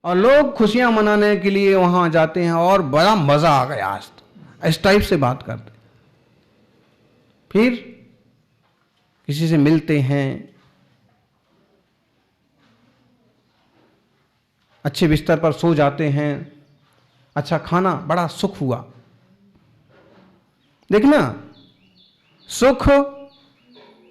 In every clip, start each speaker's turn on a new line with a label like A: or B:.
A: और लोग खुशियां मनाने के लिए वहां जाते हैं और बड़ा मजा आ गया आज तो, इस टाइप से बात करते। फिर किसी से मिलते हैं, अच्छे बिस्तर पर सो जाते हैं, अच्छा खाना, बड़ा सुख हुआ। देखना, सुख,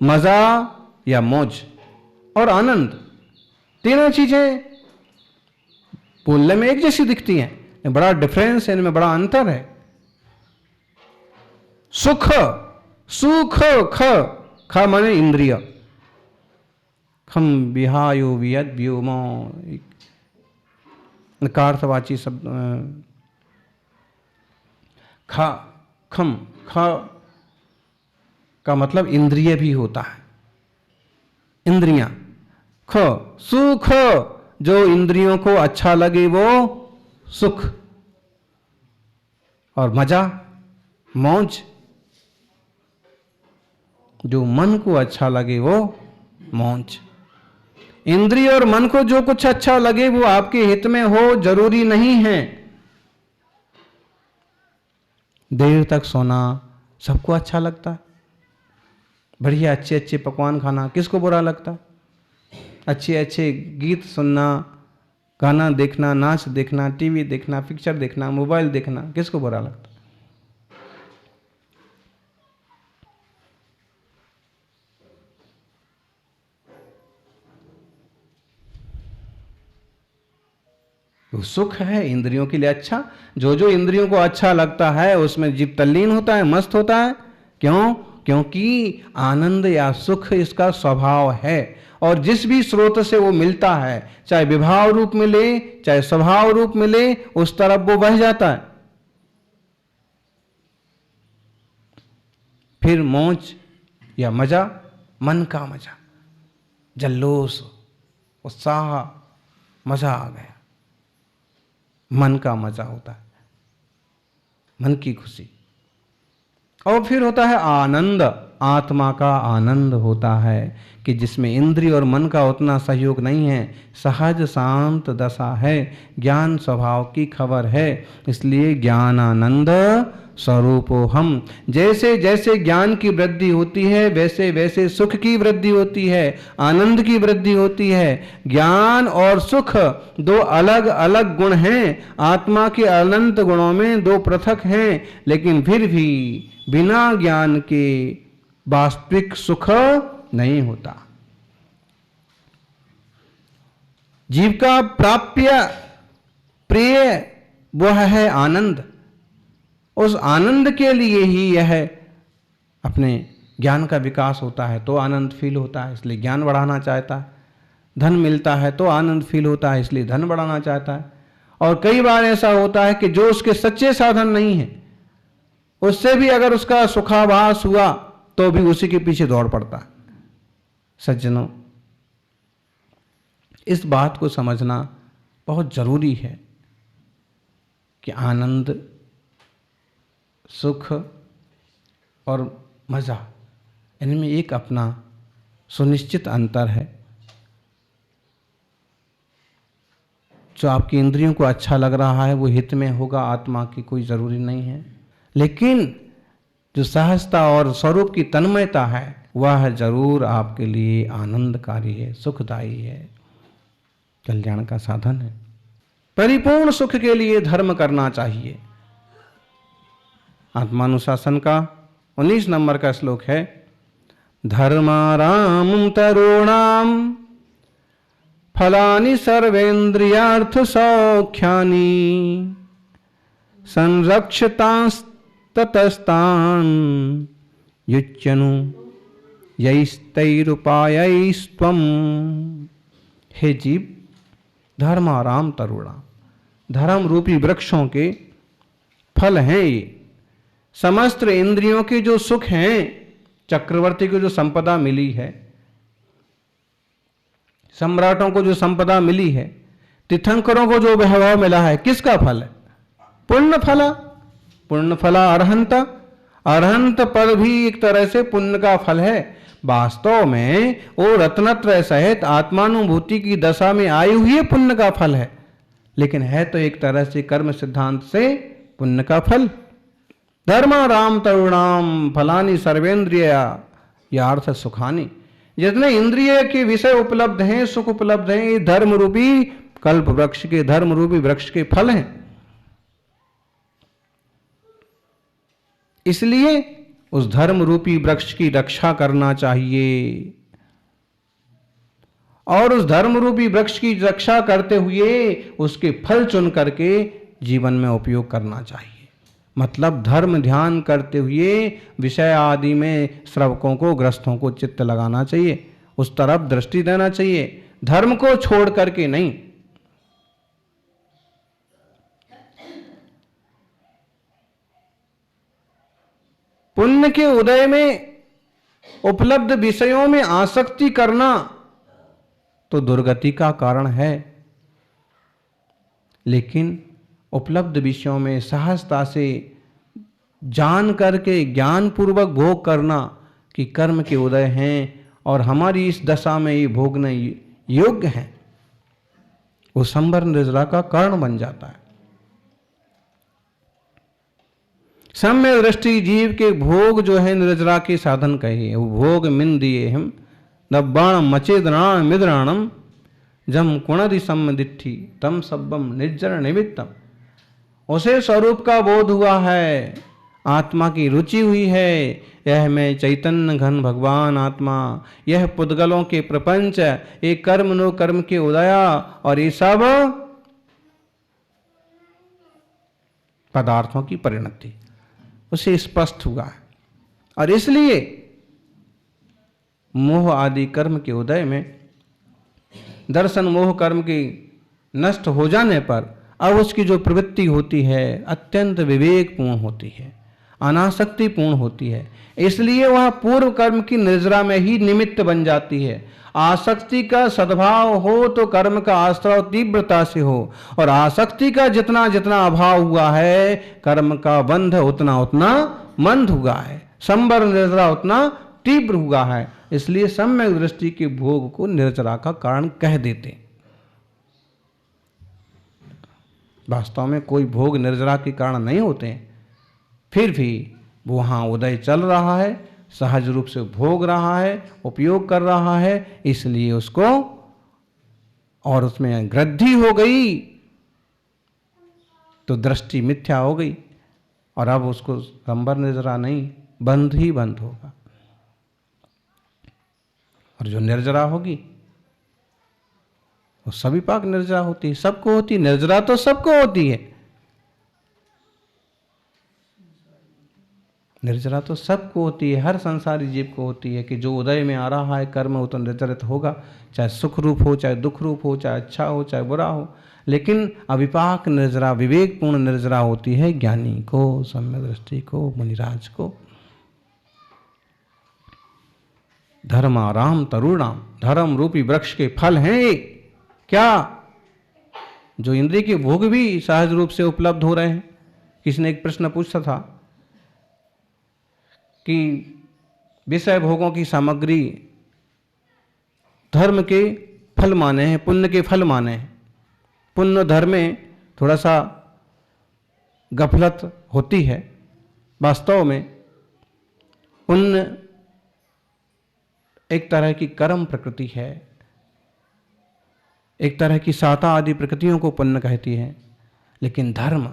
A: मजा या मौज और आनंद, तीनों चीजें बोलने में एक जैसी दिखती हैं, बड़ा डिफरेंस है इनमें, बड़ा अंतर है। सुख, सुख, ख, ख माने इंद्रिय, खम विहायो वियद व्योमो, नकार्थवाची शब्द। ख, खम, ख का मतलब इंद्रिय भी होता है, इंद्रियां। ख, सुख, जो इंद्रियों को अच्छा लगे वो सुख, और मजा, मौज, जो मन को अच्छा लगे वो मौज। इंद्रिय और मन को जो कुछ अच्छा लगे वो आपके हित में हो जरूरी नहीं है। देर तक सोना सबको अच्छा लगता है, बढ़िया अच्छे अच्छे पकवान खाना किसको बुरा लगता? अच्छे अच्छे गीत सुनना, गाना देखना, नाच देखना, टीवी देखना, पिक्चर देखना, मोबाइल देखना किसको बुरा लगता? तो सुख है इंद्रियों के लिए अच्छा, जो जो इंद्रियों को अच्छा लगता है उसमें जीव तल्लीन होता है, मस्त होता है। क्यों? क्योंकि आनंद या सुख इसका स्वभाव है, और जिस भी स्रोत से वो मिलता है, चाहे विभाव रूप मिले चाहे स्वभाव रूप मिले, उस तरफ वो बह जाता है। फिर मौज या मजा, मन का मजा, जल्लोष, उत्साह, मजा आ गया, मन का मजा होता है, मन की खुशी। और फिर होता है आनंद, आत्मा का आनंद होता है कि जिसमें इंद्रिय और मन का उतना सहयोग नहीं है, सहज शांत दशा है, ज्ञान स्वभाव की खबर है। इसलिए ज्ञान आनंद स्वरूपो हम। जैसे जैसे ज्ञान की वृद्धि होती है वैसे वैसे सुख की वृद्धि होती है, आनंद की वृद्धि होती है। ज्ञान और सुख दो अलग अलग गुण हैं, आत्मा के अनंत गुणों में दो पृथक हैं, लेकिन फिर भी बिना ज्ञान के वास्तविक सुख नहीं होता। जीव का प्राप्य प्रिय वह है आनंद, उस आनंद के लिए ही यह अपने ज्ञान का विकास होता है तो आनंद फील होता है, इसलिए ज्ञान बढ़ाना चाहता है। धन मिलता है तो आनंद फील होता है, इसलिए धन बढ़ाना चाहता है। और कई बार ऐसा होता है कि जो उसके सच्चे साधन नहीं है, उससे भी अगर उसका सुखाभास हुआ तो भी उसी के पीछे दौड़ पड़ता है। सज्जनों, इस बात को समझना बहुत जरूरी है कि आनंद, सुख और मजा, इनमें एक अपना सुनिश्चित अंतर है। जो आपकी इंद्रियों को अच्छा लग रहा है वो हित में होगा, आत्मा की कोई जरूरी नहीं है। लेकिन जो सहजता और स्वरूप की तन्मयता है वह जरूर आपके लिए आनंदकारी है, सुखदायी है, कल्याण का साधन है। परिपूर्ण सुख के लिए धर्म करना चाहिए। आत्मानुशासन का 19 नंबर का श्लोक है, धर्मारामं तरुणाम फलानि सर्वेन्द्रियार्थ सौख्यानि संरक्षतांस्ततस्तान युच्यनु यैस्तैरुपायैस्त्वं। हे जीव, धर्माराम तरुणा, धर्म रूपी वृक्षों के फल हैं ये। समस्त इंद्रियों के जो सुख हैं, चक्रवर्ती को जो संपदा मिली है, सम्राटों को जो संपदा मिली है, तीर्थंकरों को जो वैभव मिला है, किसका फल है? पुण्य फला, पुण्य फला अर्हंता। अरहंत पद भी एक तरह से पुण्य का फल है। वास्तव में वो रत्नत्रय सहित आत्मानुभूति की दशा में आई हुई पुण्य का फल है, लेकिन है तो एक तरह से कर्म सिद्धांत से पुण्य का फल। धर्माराम तरुणाम फलानि सर्वेंद्रिय या अर्थ सुखानी। जितने इंद्रिय के विषय उपलब्ध हैं, सुख उपलब्ध हैं, ये धर्म रूपी कल्प वृक्ष के, धर्म रूपी वृक्ष के फल हैं। इसलिए उस धर्म रूपी वृक्ष की रक्षा करना चाहिए और उस धर्म रूपी वृक्ष की रक्षा करते हुए उसके फल चुन करके जीवन में उपयोग करना चाहिए। मतलब धर्म ध्यान करते हुए विषय आदि में श्रवकों को, ग्रस्तों को चित्त लगाना चाहिए, उस तरफ दृष्टि देना चाहिए, धर्म को छोड़ करके नहीं। पुण्य के उदय में उपलब्ध विषयों में आसक्ति करना तो दुर्गति का कारण है, लेकिन उपलब्ध विषयों में सहजता से जान करके ज्ञान पूर्वक भोग करना कि कर्म के उदय हैं और हमारी इस दशा में ये भोगने योग्य हैं, वो संवर निर्जरा का कारण बन जाता है। सम्य दृष्टि जीव के भोग जो है निर्जरा के साधन कहे, वो भोग मिन दिए हम नब्बाण मचेदनाण मिद्राणम जम कुणदि सम्मदिट्ठी तम सब्बम निर्जर निमित्तम। उसे स्वरूप का बोध हुआ है, आत्मा की रुचि हुई है, यह मैं चैतन्य घन भगवान आत्मा, यह पुद्गलों के प्रपंच, एक कर्म नो कर्म के उदया और ये सब पदार्थों की परिणति उसे स्पष्ट हुआ है। और इसलिए मोह आदि कर्म के उदय में दर्शन मोह कर्म के नष्ट हो जाने पर अब उसकी जो प्रवृत्ति होती है अत्यंत विवेकपूर्ण होती है, अनासक्तिपूर्ण होती है। इसलिए वह पूर्व कर्म की निर्जरा में ही निमित्त बन जाती है। आसक्ति का सद्भाव हो तो कर्म का आश्रव तीव्रता से हो, और आसक्ति का जितना जितना अभाव हुआ है कर्म का बंध उतना उतना मंद हुआ है, संवर निर्जरा उतना तीव्र हुआ है। इसलिए सम्यक दृष्टि के भोग को निर्जरा का कारण कह देते। वास्तव में कोई भोग निर्जरा के कारण नहीं होते हैं, फिर भी वो वहाँ उदय चल रहा है, सहज रूप से भोग रहा है, उपयोग कर रहा है, इसलिए उसको और उसमें वृद्धि हो गई तो दृष्टि मिथ्या हो गई और अब उसको संवर निर्जरा नहीं, बंध ही बंध होगा। और जो निर्जरा होगी वो सभी पाक निर्जरा होती है, सबको होती है, निर्जरा तो सबको होती है, निर्जरा तो सबको होती है, हर संसारी जीव को होती है कि जो उदय में आ रहा है कर्म वो तो निर्जरित होगा, चाहे सुख रूप हो, चाहे दुख रूप हो, चाहे अच्छा हो, चाहे बुरा हो। लेकिन अविपाक निर्जरा, विवेकपूर्ण निर्जरा होती है ज्ञानी को, सम्यक दृष्टि को, मुनिराज को। धर्माराम तरुणाम, धर्म रूपी वृक्ष के फल हैं ये। क्या? जो इंद्रिय के भोग भी सहज रूप से उपलब्ध हो रहे हैं। किसी ने एक प्रश्न पूछा था कि विषय भोगों की सामग्री धर्म के फल माने हैं, पुण्य के फल माने हैं। पुण्य धर्म में थोड़ा सा गफलत होती है। वास्तव में पुण्य एक तरह की कर्म प्रकृति है, एक तरह की साता आदि प्रकृतियों को पुण्य कहती है। लेकिन धर्म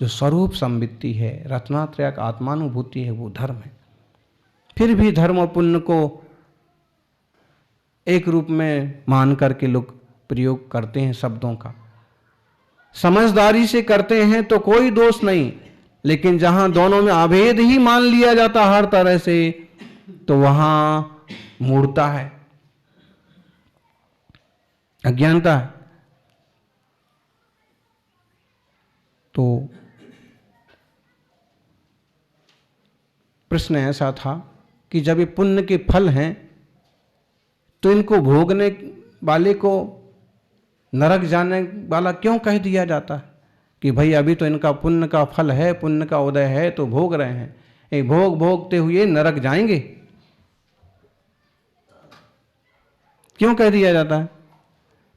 A: जो स्वरूप संवित्ति है, रत्नात्रय आत्मानुभूति है, वो धर्म है। फिर भी धर्म और पुण्य को एक रूप में मान करके लोग प्रयोग करते हैं शब्दों का। समझदारी से करते हैं तो कोई दोष नहीं, लेकिन जहां दोनों में अभेद ही मान लिया जाता हर तरह से, तो वहां मूढ़ता है, अज्ञानता है। तो प्रश्न ऐसा था कि जब ये पुण्य के फल हैं तो इनको भोगने वाले को नरक जाने वाला क्यों कह दिया जाता है कि भाई अभी तो इनका पुण्य का फल है, पुण्य का उदय है तो भोग रहे हैं। ये भोग भोगते हुए नरक जाएंगे। क्यों कह दिया जाता है?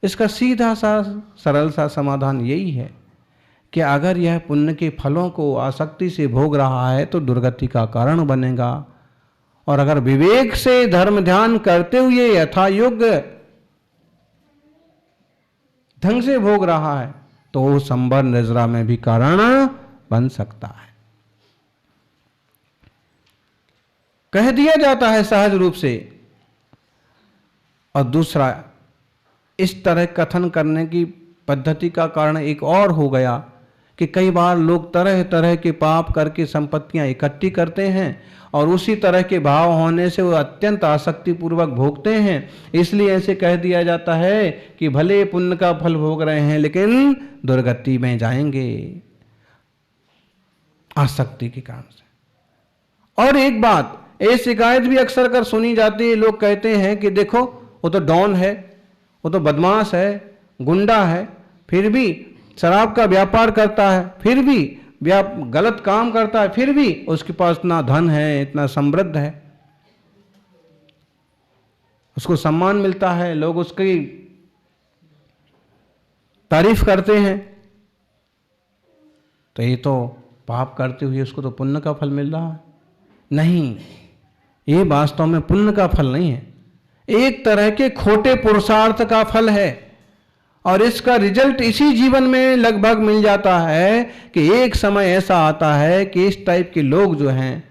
A: इसका सीधा सा सरल सा समाधान यही है कि अगर यह पुण्य के फलों को आसक्ति से भोग रहा है तो दुर्गति का कारण बनेगा, और अगर विवेक से धर्म ध्यान करते हुए यथा योग्य ढंग से भोग रहा है तो वो संबर निजरा में भी कारण बन सकता है। कह दिया जाता है सहज रूप से। और दूसरा, इस तरह कथन करने की पद्धति का कारण एक और हो गया कि कई बार लोग तरह तरह के पाप करके संपत्तियां इकट्ठी करते हैं और उसी तरह के भाव होने से वो अत्यंत आसक्ति पूर्वक भोगते हैं। इसलिए ऐसे कह दिया जाता है कि भले पुण्य का फल भोग रहे हैं लेकिन दुर्गति में जाएंगे आसक्ति के कारण से। और एक बात, ये शिकायत भी अक्सर कर सुनी जाती है। लोग कहते हैं कि देखो वो तो डॉन है, वो तो बदमाश है, गुंडा है, फिर भी शराब का व्यापार करता है, फिर भी गलत काम करता है, फिर भी उसके पास इतना धन है, इतना समृद्ध है, उसको सम्मान मिलता है, लोग उसकी तारीफ करते हैं, तो ये तो पाप करते हुए उसको तो पुण्य का फल मिल रहा है। नहीं, ये वास्तव में पुण्य का फल नहीं है, एक तरह के खोटे पुरुषार्थ का फल है। और इसका रिजल्ट इसी जीवन में लगभग मिल जाता है कि एक समय ऐसा आता है कि इस टाइप के लोग जो हैं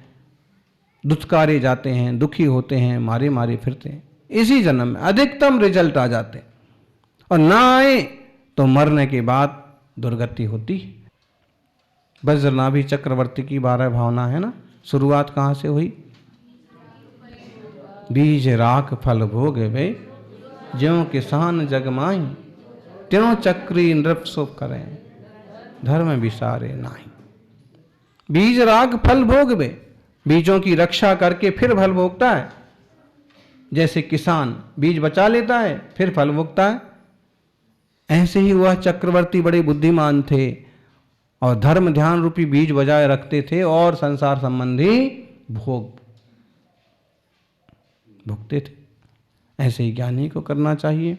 A: दुत्कारे जाते हैं, दुखी होते हैं, मारे मारे फिरते हैं। इसी जन्म में अधिकतम रिजल्ट आ जाते हैं, और ना आए तो मरने के बाद दुर्गति होती है। वज्रनाभि चक्रवर्ती की 12 भावना है ना, शुरुआत कहाँ से हुई? बीज राख फल भोग वे, ज्यों किसान जगमाई, त्यों चक्री नृप शुभ करें, धर्म विसारे नाही। बीज राग फल भोग वे, बीजों की रक्षा करके फिर फल भोगता है। जैसे किसान बीज बचा लेता है फिर फल भोगता है, ऐसे ही वह चक्रवर्ती बड़े बुद्धिमान थे और धर्म ध्यान रूपी बीज बजाय रखते थे और संसार संबंधी भोग भोगते थे। ऐसे ही ज्ञानी को करना चाहिए।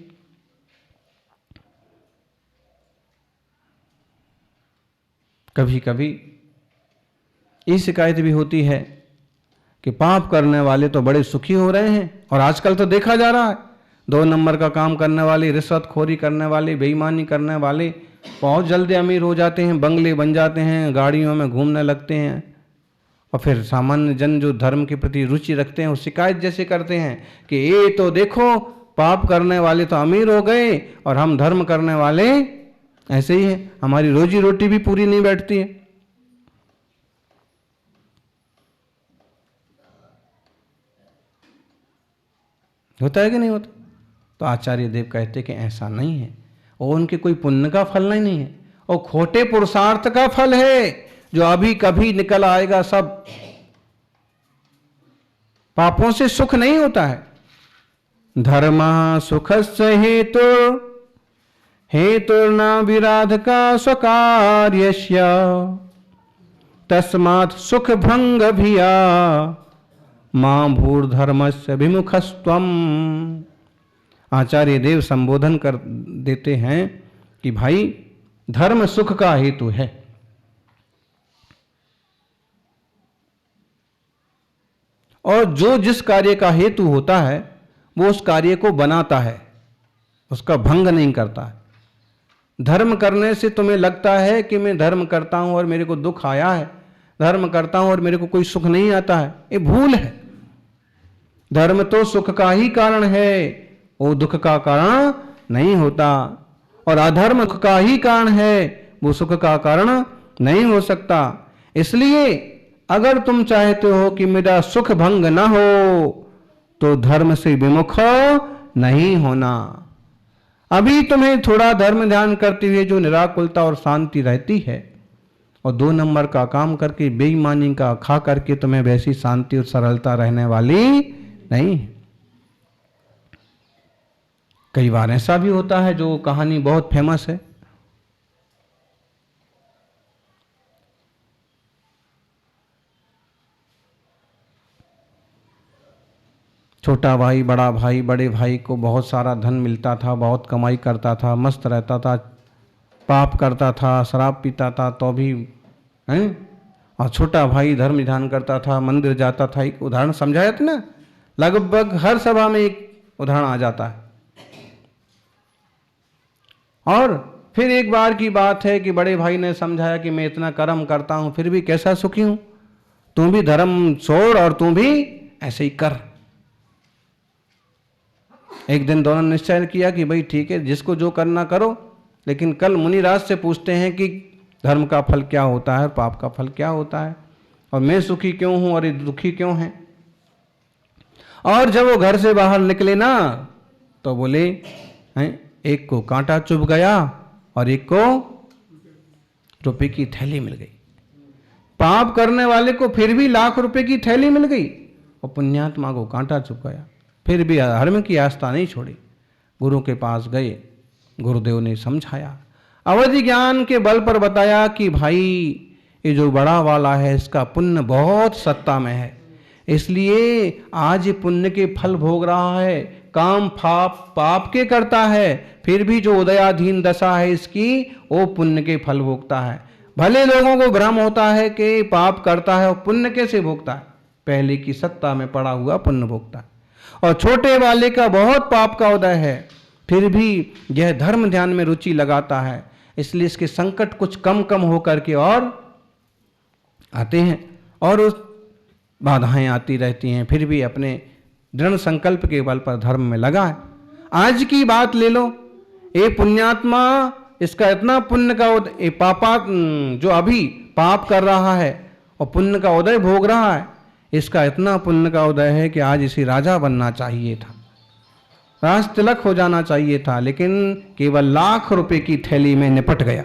A: कभी कभी ये शिकायत भी होती है कि पाप करने वाले तो बड़े सुखी हो रहे हैं, और आजकल तो देखा जा रहा है 2 नंबर का काम करने वाले, रिश्वतखोरी करने वाले, बेईमानी करने वाले बहुत जल्दी अमीर हो जाते हैं, बंगले बन जाते हैं, गाड़ियों में घूमने लगते हैं, और फिर सामान्य जन जो धर्म के प्रति रुचि रखते हैं वो शिकायत जैसे करते हैं कि ये तो देखो पाप करने वाले तो अमीर हो गए और हम धर्म करने वाले ऐसे ही है, हमारी रोजी रोटी भी पूरी नहीं बैठती है। होता है कि नहीं होता? तो आचार्य देव कहते कि ऐसा नहीं है, और उनके कोई पुण्य का फल नहीं है, और खोटे पुरुषार्थ का फल है जो अभी कभी निकल आएगा। सब पापों से सुख नहीं होता है। धर्म सुखस्य हेतु हेतुर्न विराध का स्वकार्यस्य, तस्मात् सुख भंग भिया मां भूर्धर्मस्य विमुखस्त्वम। आचार्य देव संबोधन कर देते हैं कि भाई धर्म सुख का हेतु है, और जो जिस कार्य का हेतु होता है वो उस कार्य को बनाता है, उसका भंग नहीं करता है। धर्म करने से तुम्हें लगता है कि मैं धर्म करता हूं और मेरे को दुख आया है, धर्म करता हूं और मेरे को कोई सुख नहीं आता है, ये भूल है। धर्म तो सुख का ही कारण है, वो दुख का कारण नहीं होता, और अधर्म दुख का ही कारण है, वो सुख का कारण नहीं हो सकता। इसलिए अगर तुम चाहते हो कि मेरा सुख भंग ना हो तो धर्म से विमुख नहीं होना। अभी तुम्हें थोड़ा धर्म ध्यान करते हुए जो निराकुलता और शांति रहती है, और 2 नंबर का काम करके बेईमानी का खा करके तुम्हें वैसी शांति और सरलता रहने वाली नहीं। कई बार ऐसा भी होता है, जो कहानी बहुत फेमस है, छोटा भाई, बड़ा भाई, बड़े भाई को बहुत सारा धन मिलता था, बहुत कमाई करता था, मस्त रहता था, पाप करता था, शराब पीता था तो भी हैं, और छोटा भाई धर्म विधान करता था, मंदिर जाता था। एक उदाहरण समझाया था ना, लगभग हर सभा में एक उदाहरण आ जाता है। और फिर एक बार की बात है कि बड़े भाई ने समझाया कि मैं इतना कर्म करता हूं फिर भी कैसा सुखी हूं, तू भी धर्म छोड़ और तू भी ऐसे ही कर। एक दिन दोनों ने निश्चय किया कि भाई ठीक है, जिसको जो करना करो, लेकिन कल मुनिराज से पूछते हैं कि धर्म का फल क्या होता है और पाप का फल क्या होता है, और मैं सुखी क्यों हूं और ये दुखी क्यों हैं। और जब वो घर से बाहर निकले ना तो बोले हैं, एक को कांटा चुभ गया और एक को रुपए की थैली मिल गई। पाप करने वाले को फिर भी लाख रुपए की थैली मिल गई और पुण्यात्मा को कांटा चुभ गया, फिर भी धर्म की आस्था नहीं छोड़ी। गुरु के पास गए, गुरुदेव ने समझाया, अवधि ज्ञान के बल पर बताया कि भाई ये जो बड़ा वाला है इसका पुण्य बहुत सत्ता में है, इसलिए आज ये पुण्य के फल भोग रहा है। काम पाप के करता है, फिर भी जो उदयाधीन दशा है इसकी वो पुण्य के फल भोगता है। भले लोगों को भ्रम होता है कि पाप करता है और पुण्य कैसे भोगता है, पहले की सत्ता में पड़ा हुआ पुण्य भोगता है। और छोटे वाले का बहुत पाप का उदय है, फिर भी यह धर्म ध्यान में रुचि लगाता है, इसलिए इसके संकट कुछ कम कम होकर के और आते हैं और उस बाधाएं आती रहती हैं, फिर भी अपने दृढ़ संकल्प के बल पर धर्म में लगा है। आज की बात ले लो, ये पुण्यात्मा इसका इतना पुण्य का उदय, पापा जो अभी पाप कर रहा है और पुण्य का उदय भोग रहा है, इसका इतना पुण्य का उदय है कि आज इसे राजा बनना चाहिए था, राज तिलक हो जाना चाहिए था, लेकिन केवल लाख रुपए की थैली में निपट गया।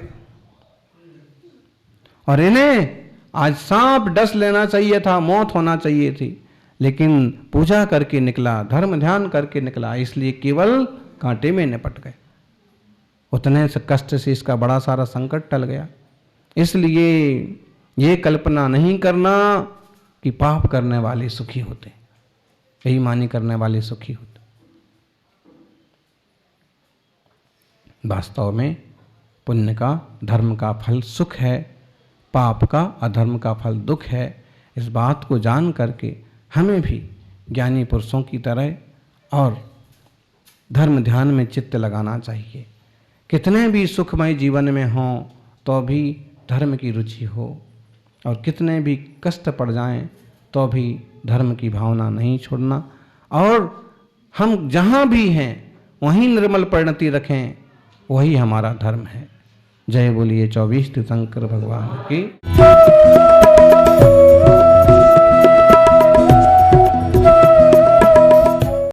A: और इन्हें आज सांप डस लेना चाहिए था, मौत होना चाहिए थी, लेकिन पूजा करके निकला, धर्म ध्यान करके निकला, इसलिए केवल कांटे में निपट गए। उतने से कष्ट से इसका बड़ा सारा संकट टल गया। इसलिए ये कल्पना नहीं करना कि पाप करने वाले सुखी होते, बेईमानी करने वाले सुखी होते। वास्तव में पुण्य का, धर्म का फल सुख है, पाप का, अधर्म का फल दुख है। इस बात को जान करके हमें भी ज्ञानी पुरुषों की तरह और धर्म ध्यान में चित्त लगाना चाहिए। कितने भी सुखमय जीवन में हों तो भी धर्म की रुचि हो, और कितने भी कष्ट पड़ जाएं तो भी धर्म की भावना नहीं छोड़ना, और हम जहाँ भी हैं वहीं निर्मल परिणति रखें, वही हमारा धर्म है। जय बोलिए 24 तीर्थंकर भगवान की।